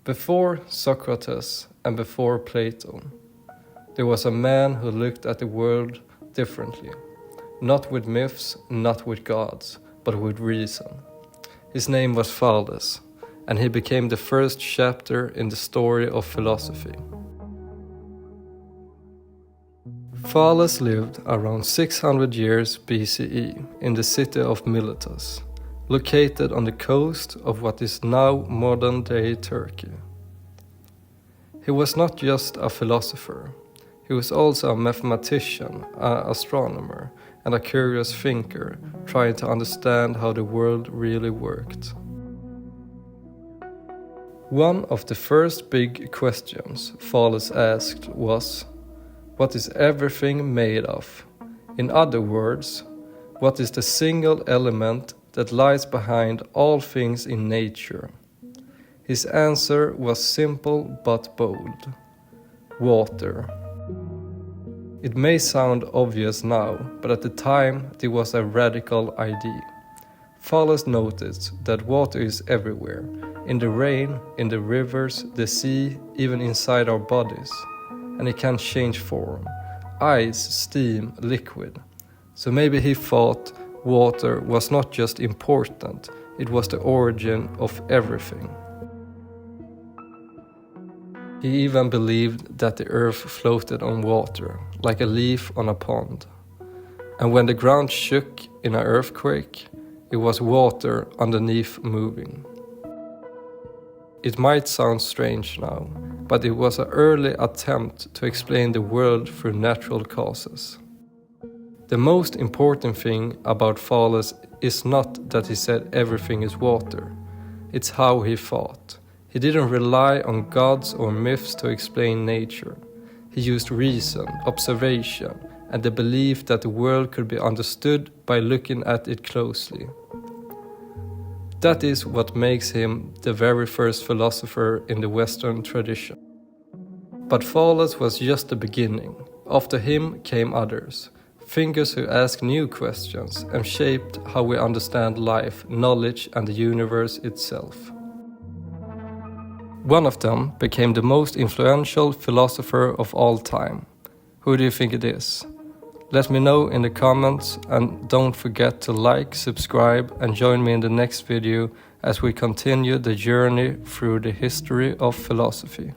Before Socrates and before Plato, there was a man who looked at the world differently, not with myths, not with gods, but with reason. His name was Thales, and he became the first chapter in the story of philosophy. Thales lived around 600 years BCE in the city of Miletus, located on the coast of what is now modern-day Turkey. He was not just a philosopher, he was also a mathematician, an astronomer, and a curious thinker, trying to understand how the world really worked. One of the first big questions Thales asked was, what is everything made of? In other words, what is the single element that lies behind all things in nature? His answer was simple but bold: water. It may sound obvious now, but at the time it was a radical idea. Thales noticed that water is everywhere, in the rain, in the rivers, the sea, even inside our bodies. And it can change form: ice, steam, liquid. So maybe he thought water was not just important, it was the origin of everything. He even believed that the earth floated on water, like a leaf on a pond. And when the ground shook in an earthquake, it was water underneath moving. It might sound strange now, but it was an early attempt to explain the world through natural causes. The most important thing about Thales is not that he said everything is water, it's how he thought. He didn't rely on gods or myths to explain nature. He used reason, observation, and the belief that the world could be understood by looking at it closely. That is what makes him the very first philosopher in the Western tradition. But Thales was just the beginning. After him came others, thinkers who asked new questions and shaped how we understand life, knowledge, and the universe itself. One of them became the most influential philosopher of all time. Who do you think it is? Let me know in the comments, and don't forget to like, subscribe, and join me in the next video as we continue the journey through the history of philosophy.